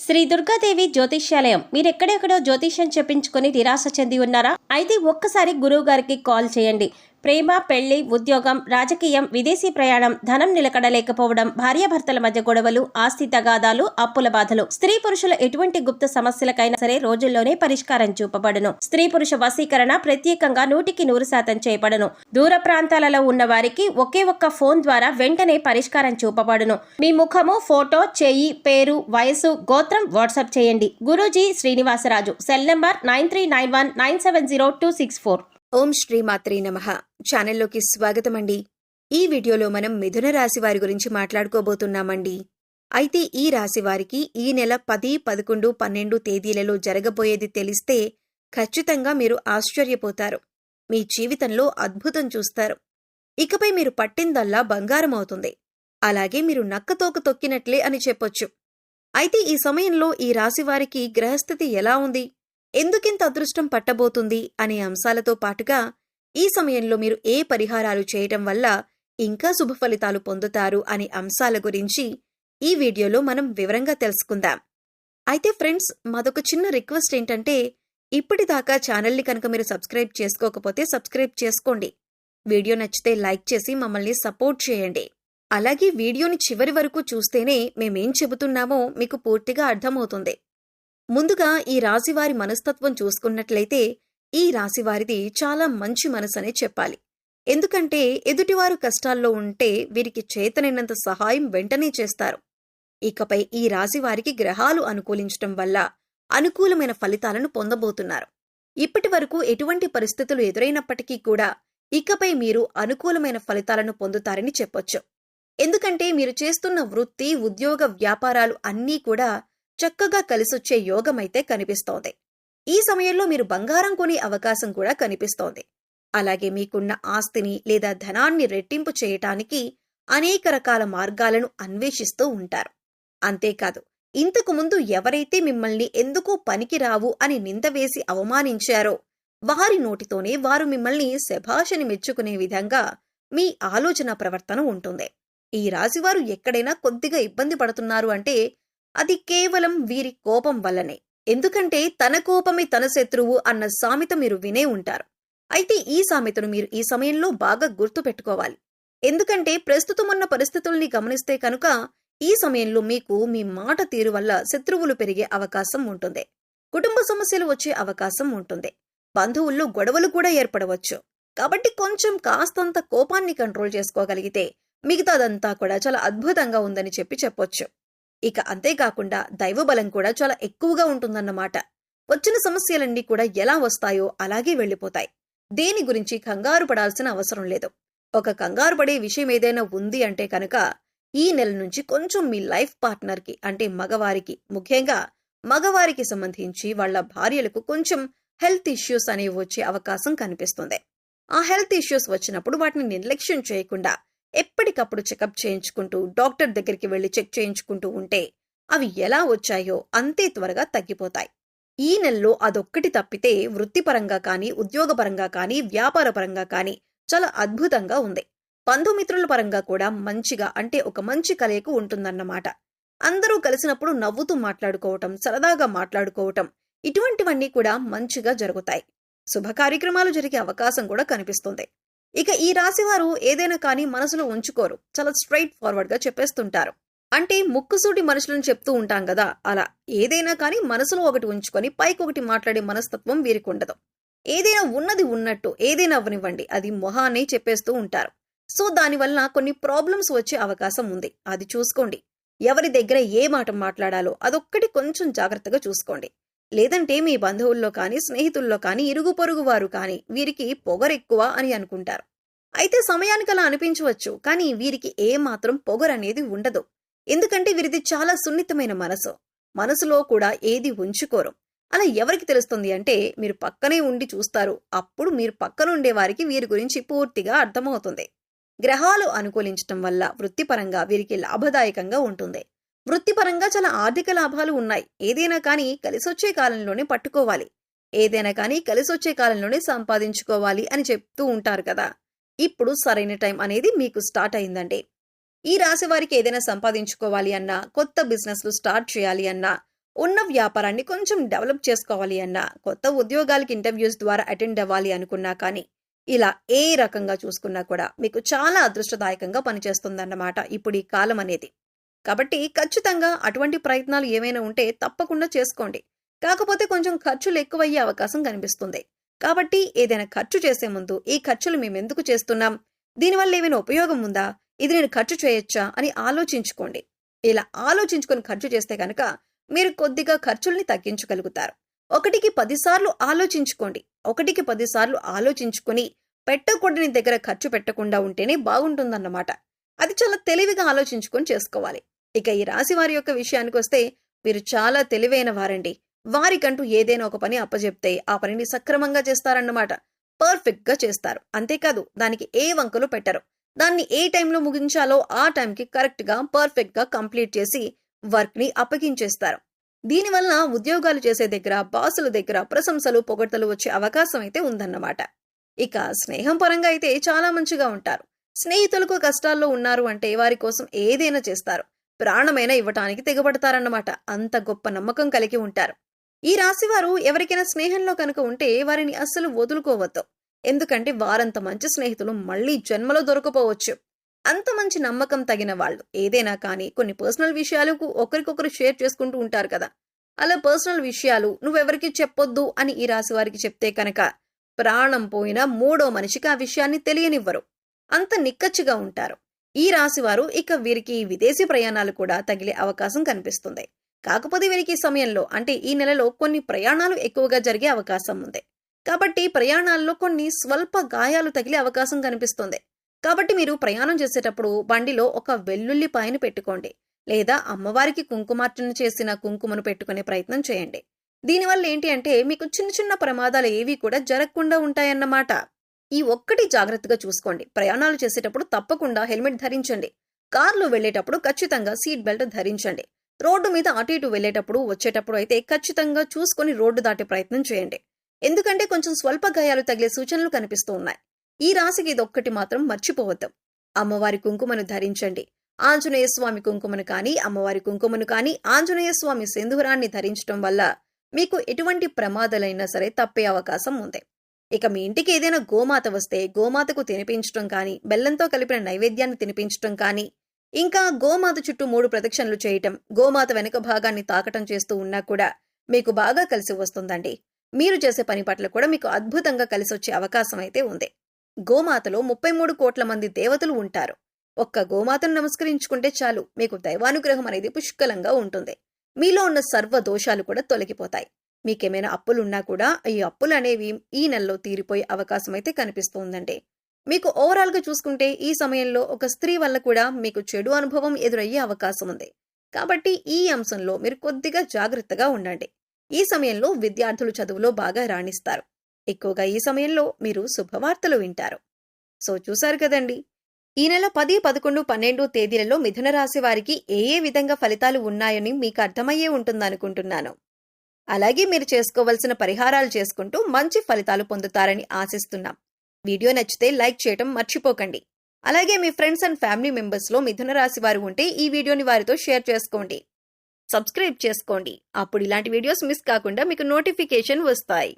శ్రీ దుర్గాదేవి జ్యోతిష్యాలయం. మీరెక్కడెక్కడో జ్యోతిష్యం చెప్పించుకొని నిరాశ చెంది ఉన్నారా? అయితే ఒక్కసారి గురువు గారికి కాల్ చేయండి. ప్రేమ, పెళ్లి, ఉద్యోగం, రాజకీయం, విదేశీ ప్రయాణం, ధనం నిలకడలేకపోవడం, భార్యాభర్తల మధ్య గొడవలు, ఆస్తి తగాదాలు, అప్పుల బాధలు, స్త్రీ పురుషుల ఎటువంటి గుప్త సమస్యలకైనా సరే రోజుల్లోనే పరిష్కారం చూపబడును. స్త్రీ పురుష వశీకరణ ప్రత్యేకంగా 100% చేయబడును. దూర ప్రాంతాలలో ఉన్న వారికి ఒకే ఒక్క ఫోన్ ద్వారా వెంటనే పరిష్కారం చూపబడును. మీ ముఖము, ఫోటో, చెయ్యి, పేరు, వయసు, గోత్రం వాట్సాప్ చేయండి. గురూజీ శ్రీనివాసరాజు. Cell number 9391970264. ఓం శ్రీ మాత్రే నమః. ఛానల్లోకి స్వాగతమండి. ఈ వీడియోలో మనం మిథున రాశి వారి గురించి మాట్లాడుకోబోతున్నామండి. అయితే ఈ రాశి వారికి ఈ నెల 10, 11, 12 తేదీలలో జరగబోయేది తెలిస్తే ఖచ్చితంగా మీరు ఆశ్చర్యపోతారు. మీ జీవితంలో అద్భుతం చూస్తారు. ఇకపై మీరు పట్టిందల్లా బంగారం అవుతుంది. అలాగే మీరు నక్కతోక తొక్కినట్లే అని చెప్పొచ్చు. అయితే ఈ సమయంలో ఈ రాశి వారికి గ్రహస్థితి ఎలా ఉంది, ఎందుకింత అదృష్టం పట్టబోతుంది అనే అంశాలతో పాటుగా ఈ సమయంలో మీరు ఏ పరిహారాలు చేయటం వల్ల ఇంకా శుభ ఫలితాలు పొందుతారు అనే అంశాల గురించి ఈ వీడియోలో మనం వివరంగా తెలుసుకుందాం. అయితే ఫ్రెండ్స్, మాదొక చిన్న రిక్వెస్ట్ ఏంటంటే, ఇప్పటిదాకా ఛానల్ని కనుక మీరు సబ్స్క్రైబ్ చేసుకోకపోతే సబ్స్క్రైబ్ చేసుకోండి. వీడియో నచ్చితే లైక్ చేసి మమ్మల్ని సపోర్ట్ చేయండి. అలాగే వీడియోని చివరి వరకు చూస్తేనే మేమేం చెబుతున్నామో మీకు పూర్తిగా అర్థమవుతుంది. ముందుగా ఈ రాశివారి మనస్తత్వం చూసుకున్నట్లయితే ఈ రాశివారిది చాలా మంచి మనసనే చెప్పాలి. ఎందుకంటే ఎదుటివారు కష్టాల్లో ఉంటే వీరికి చేతనైనంత సహాయం వెంటనే చేస్తారు. ఇకపై ఈ రాశివారికి గ్రహాలు అనుకూలించటం వల్ల అనుకూలమైన ఫలితాలను పొందబోతున్నారు. ఇప్పటి వరకు ఎటువంటి పరిస్థితులు ఎదురైనప్పటికీ కూడా ఇకపై మీరు అనుకూలమైన ఫలితాలను పొందుతారని చెప్పొచ్చు. ఎందుకంటే మీరు చేస్తున్న వృత్తి, ఉద్యోగ, వ్యాపారాలు అన్నీ కూడా చక్కగా కలిసొచ్చే యోగమైతే కనిపిస్తోంది. ఈ సమయంలో మీరు బంగారం కొనే అవకాశం కూడా కనిపిస్తోంది. అలాగే మీకున్న ఆస్తిని లేదా ధనాన్ని రెట్టింపు చేయటానికి అనేక రకాల మార్గాలను అన్వేషిస్తూ ఉంటారు. అంతేకాదు, ఇంతకు ముందు ఎవరైతే మిమ్మల్ని ఎందుకో పనికిరావు అని నిందవేసి అవమానించారో వారి నోటితోనే వారు మిమ్మల్ని శభాషని మెచ్చుకునే విధంగా మీ ఆలోచన ప్రవర్తన ఉంటుంది. ఈ రాశివారు ఎక్కడైనా కొద్దిగా ఇబ్బంది పడుతున్నారు అంటే అది కేవలం వీరి కోపం వల్లనే. ఎందుకంటే తన కోపమే తన శత్రువు అన్న సామెత మీరు వినే ఉంటారు. అయితే ఈ సామెతను మీరు ఈ సమయంలో బాగా గుర్తు పెట్టుకోవాలి. ఎందుకంటే ప్రస్తుతం ఉన్న పరిస్థితుల్ని గమనిస్తే కనుక ఈ సమయంలో మీకు మీ మాట తీరు వల్ల శత్రువులు పెరిగే అవకాశం ఉంటుంది. కుటుంబ సమస్యలు వచ్చే అవకాశం ఉంటుంది. బంధువుల్లో గొడవలు కూడా ఏర్పడవచ్చు. కాబట్టి కొంచెం కాస్తంత కోపాన్ని కంట్రోల్ చేసుకోగలిగితే మిగతాదంతా కూడా చాలా అద్భుతంగా ఉందని చెప్పొచ్చు. ఇక అంతేకాకుండా దైవబలం కూడా చాలా ఎక్కువగా ఉంటుందన్నమాట. వచ్చిన సమస్యలన్నీ కూడా ఎలా వస్తాయో అలాగే వెళ్లిపోతాయి. దేని గురించి కంగారు పడాల్సిన అవసరం లేదు. ఒక కంగారు పడే విషయం ఏదైనా ఉంది అంటే కనుక ఈ నెల నుంచి కొంచెం మీ లైఫ్ పార్ట్నర్కి, అంటే మగవారికి, ముఖ్యంగా మగవారికి సంబంధించి వాళ్ల భార్యలకు కొంచెం హెల్త్ ఇష్యూస్ అనేవి వచ్చే అవకాశం కనిపిస్తుంది. ఆ హెల్త్ ఇష్యూస్ వచ్చినప్పుడు వాటిని నిర్లక్ష్యం చేయకుండా ఎప్పటికప్పుడు చెకప్ చేయించుకుంటూ డాక్టర్ దగ్గరికి వెళ్లి చెక్ చేయించుకుంటూ ఉంటే అవి ఎలా వచ్చాయో అంతే త్వరగా తగ్గిపోతాయి. ఈ నెలలో అదొక్కటి తప్పితే వృత్తిపరంగా కానీ, ఉద్యోగపరంగా కానీ, వ్యాపారపరంగా కానీ చాలా అద్భుతంగా ఉంది. బంధుమిత్రుల పరంగా కూడా మంచిగా, అంటే ఒక మంచి కలయిక ఉంటుందన్నమాట. అందరూ కలిసినప్పుడు నవ్వుతూ మాట్లాడుకోవటం, సరదాగా మాట్లాడుకోవటం, ఇటువంటివన్నీ కూడా మంచిగా జరుగుతాయి. శుభ కార్యక్రమాలు జరిగే అవకాశం కూడా కనిపిస్తుంది. ఇక ఈ రాశివారు ఏదైనా కానీ మనసులో ఉంచుకోరు. చాలా స్ట్రైట్ ఫార్వర్డ్ గా చెప్పేస్తుంటారు. అంటే ముక్కుసూటి మనుషులను చెప్తూ ఉంటాం కదా, అలా ఏదైనా కానీ మనసులో ఒకటి ఉంచుకొని పైకి ఒకటి మాట్లాడే మనస్తత్వం వీరికి ఉండదు. ఏదైనా ఉన్నది ఉన్నట్టు ఏదైనా అవ్వనివ్వండి, అది మొహాన్ని చెప్పేస్తూ ఉంటారు. సో దానివల్ల కొన్ని ప్రాబ్లమ్స్ వచ్చే అవకాశం ఉంది. అది చూసుకోండి. ఎవరి దగ్గర ఏ మాట మాట్లాడాలో అదొక్కటి కొంచెం జాగ్రత్తగా చూసుకోండి. లేదంటే మీ బంధువుల్లో కానీ, స్నేహితుల్లో కానీ, ఇరుగు పొరుగు వారు కానీ వీరికి పొగరెక్కువ అని అనుకుంటారు. అయితే సమయానికి అలా అనిపించవచ్చు, కానీ వీరికి ఏ మాత్రం పొగరనేది ఉండదు. ఎందుకంటే వీరిది చాలా సున్నితమైన మనసు. మనసులో కూడా ఏది ఉంచుకోరు. అలా ఎవరికి తెలుస్తుంది అంటే మీరు పక్కనే ఉండి చూస్తారు. అప్పుడు మీరు పక్కనుండే వారికి వీరి గురించి పూర్తిగా అర్థమవుతుంది. గ్రహాలు అనుకూలించటం వల్ల వృత్తిపరంగా వీరికి లాభదాయకంగా ఉంటుంది. వృత్తిపరంగా చాలా ఆర్థిక లాభాలు ఉన్నాయి. ఏదైనా కానీ కలిసొచ్చే కాలంలోనే పట్టుకోవాలి. ఏదైనా కానీ కలిసొచ్చే కాలంలోనే సంపాదించుకోవాలి అని చెప్తూ ఉంటారు కదా. ఇప్పుడు సరైన టైం అనేది మీకు స్టార్ట్ అయిందండి. ఈ రాశి వారికి ఏదైనా సంపాదించుకోవాలి అన్నా, కొత్త బిజినెస్లు స్టార్ట్ చేయాలి అన్నా, ఉన్న వ్యాపారాన్ని కొంచెం డెవలప్ చేసుకోవాలి అన్నా, కొత్త ఉద్యోగాలకి ఇంటర్వ్యూస్ ద్వారా అటెండ్ అవ్వాలి అనుకున్నా కానీ, ఇలా ఏ రకంగా చూసుకున్నా కూడా మీకు చాలా అదృష్టదాయకంగా పనిచేస్తుందన్నమాట ఇప్పుడు ఈ కాలం అనేది. కాబట్టి ఖచ్చితంగా అటువంటి ప్రయత్నాలు ఏమైనా ఉంటే తప్పకుండా చేసుకోండి. కాకపోతే కొంచెం ఖర్చులు ఎక్కువయ్యే అవకాశం కనిపిస్తుంది. కాబట్టి ఏదైనా ఖర్చు చేసే ముందు ఈ ఖర్చులు మేమెందుకు చేస్తున్నాం, దీనివల్ల ఏమైనా ఉపయోగం ఉందా, ఇది నేను ఖర్చు చేయొచ్చా అని ఆలోచించుకోండి. ఇలా ఆలోచించుకొని ఖర్చు చేస్తే కనుక మీరు కొద్దిగా ఖర్చుల్ని తగ్గించగలుగుతారు. 1కి 10 సార్లు ఆలోచించుకోండి. 1కి 10 సార్లు ఆలోచించుకొని పెట్టకూడని దగ్గర ఖర్చు పెట్టకుండా ఉంటేనే బాగుంటుందన్నమాట. అది చాలా తెలివిగా ఆలోచించుకొని చేసుకోవాలి. ఇక ఈ రాశి వారి యొక్క విషయానికొస్తే వీరు చాలా తెలివైన వారండి. వారికంటూ ఏదైనా ఒక పని అప్పజెప్తే ఆ పనిని సక్రమంగా చేస్తారన్నమాట. పర్ఫెక్ట్ గా చేస్తారు. అంతేకాదు దానికి ఏ వంకలు పెట్టరు. దాన్ని ఏ టైంలో ముగించాలో ఆ టైంకి కరెక్ట్ గా పర్ఫెక్ట్ గా కంప్లీట్ చేసి వర్క్ ని అప్పగించేస్తారు. దీనివల్ల ఉద్యోగాలు చేసే దగ్గర, బాసుల దగ్గర ప్రశంసలు పొగడ్తలు వచ్చే అవకాశం అయితే ఉందన్నమాట. ఇక స్నేహం పరంగా అయితే చాలా మంచిగా ఉంటారు. స్నేహితులకు కష్టాల్లో ఉన్నారు అంటే వారి కోసం ఏదైనా చేస్తారు. ప్రాణమైనా ఇవ్వటానికి తెగబడతారన్నమాట. అంత గొప్ప నమ్మకం కలిగి ఉంటారు. ఈ రాశివారు ఎవరికైనా స్నేహంలో కనుక ఉంటే వారిని అస్సలు వదులుకోవద్దు. ఎందుకంటే వారంత మంచి స్నేహితులు మళ్లీ జన్మలో దొరకపోవచ్చు. అంత మంచి నమ్మకం తగిన వాళ్ళు ఏదైనా కానీ కొన్ని పర్సనల్ విషయాలకు ఒకరికొకరు షేర్ చేసుకుంటూ ఉంటారు కదా. అలా పర్సనల్ విషయాలు నువ్వెవరికి చెప్పొద్దు అని ఈ రాశి వారికి చెప్తే కనుక ప్రాణం పోయినా మూడో మనిషికి ఆ విషయాన్ని తెలియనివ్వరు. అంత నిక్కచ్చిగా ఉంటారు ఈ రాశివారు. ఇక వీరికి విదేశీ ప్రయాణాలు కూడా తగిలే అవకాశం కనిపిస్తుంది. కాకపోతే వీరికి ఈ సమయంలో అంటే ఈ నెలలో కొన్ని ప్రయాణాలు ఎక్కువగా జరిగే అవకాశం ఉంది. కాబట్టి ప్రయాణాల్లో కొన్ని స్వల్ప గాయాలు తగిలే అవకాశం కనిపిస్తుంది. కాబట్టి మీరు ప్రయాణం చేసేటప్పుడు బండిలో ఒక వెల్లుల్లిపాయను పెట్టుకోండి. లేదా అమ్మవారికి కుంకుమార్చన చేసిన కుంకుమను పెట్టుకునే ప్రయత్నం చేయండి. దీనివల్ల ఏంటి అంటే మీకు చిన్న చిన్న ప్రమాదాలు ఏవి కూడా జరగకుండా ఉంటాయన్నమాట. ఈ ఒక్కటి జాగ్రత్తగా చూసుకోండి. ప్రయాణాలు చేసేటప్పుడు తప్పకుండా హెల్మెట్ ధరించండి. కార్లో వెళ్లేటప్పుడు ఖచ్చితంగా సీట్ బెల్ట్ ధరించండి. రోడ్డు మీద అటు ఇటు వెళ్లేటప్పుడు వచ్చేటప్పుడు అయితే ఖచ్చితంగా చూసుకొని రోడ్డు దాటే ప్రయత్నం చేయండి. ఎందుకంటే కొంచెం స్వల్ప గాయాలు తగిలే సూచనలు కనిపిస్తూ ఉన్నాయి. ఈ రాశికి ఇదొక్కటి మాత్రం మర్చిపోవద్దు. అమ్మవారి కుంకుమను ధరించండి. ఆంజనేయ స్వామి కుంకుమను కానీ, అమ్మవారి కుంకుమను కానీ, ఆంజనేయ స్వామి సింధూరాన్ని ధరించడం వల్ల మీకు ఎటువంటి ప్రమాదాలైనా సరే తప్పే అవకాశం ఉంది. ఇక మీ ఇంటికి ఏదైనా గోమాత వస్తే గోమాతకు తినిపించడం కానీ, బెల్లంతో కలిపిన నైవేద్యాన్ని తినిపించడం కానీ, ఇంకా గోమాత చుట్టూ 3 ప్రదక్షిణలు చేయటం, గోమాత వెనుక భాగాన్ని తాకటం చేస్తూ ఉన్నా కూడా మీకు బాగా కలిసి వస్తుందండి. మీరు చేసే పని పట్ల కూడా మీకు అద్భుతంగా కలిసొచ్చే అవకాశం అయితే ఉంది. గోమాతలో 33 కోట్ల మంది దేవతలు ఉంటారు. ఒక్క గోమాతను నమస్కరించుకుంటే చాలు మీకు దైవానుగ్రహం అనేది పుష్కలంగా ఉంటుంది. మీలో ఉన్న సర్వ దోషాలు కూడా తొలగిపోతాయి. మీకేమైనా అప్పులున్నా కూడా ఈ అప్పులు అనేవి ఈ నెలలో తీరిపోయే అవకాశం అయితే కనిపిస్తుందండి. మీకు ఓవరాల్ గా చూసుకుంటే ఈ సమయంలో ఒక స్త్రీ వల్ల కూడా మీకు చెడు అనుభవం ఎదురయ్యే అవకాశం ఉంది. కాబట్టి ఈ అంశంలో మీరు కొద్దిగా జాగ్రత్తగా ఉండండి. ఈ సమయంలో విద్యార్థులు చదువులో బాగా రాణిస్తారు. ఎక్కువగా ఈ సమయంలో మీరు శుభవార్తలు వింటారు. సో చూశారు కదండి, ఈ నెల 10, 11, 12 తేదీలలో మిథున రాశి వారికి ఏ విధంగా ఫలితాలు ఉన్నాయని మీకు అర్థమయ్యే ఉంటుందనుకుంటున్నాను. అలాగే మీరు చేసుకోవలసిన పరిహారాలు చేసుకుంటూ మంచి ఫలితాలు పొందుతారని ఆశిస్తున్నాం. వీడియో నచ్చితే లైక్ చేయటం మర్చిపోకండి. అలాగే మీ ఫ్రెండ్స్ అండ్ ఫ్యామిలీ మెంబర్స్లో మిథున రాశి వారు ఉంటే ఈ వీడియోని వారితో షేర్ చేసుకోండి. సబ్స్క్రైబ్ చేసుకోండి. అప్పుడు ఇలాంటి వీడియోస్ మిస్ కాకుండా మీకు నోటిఫికేషన్ వస్తాయి.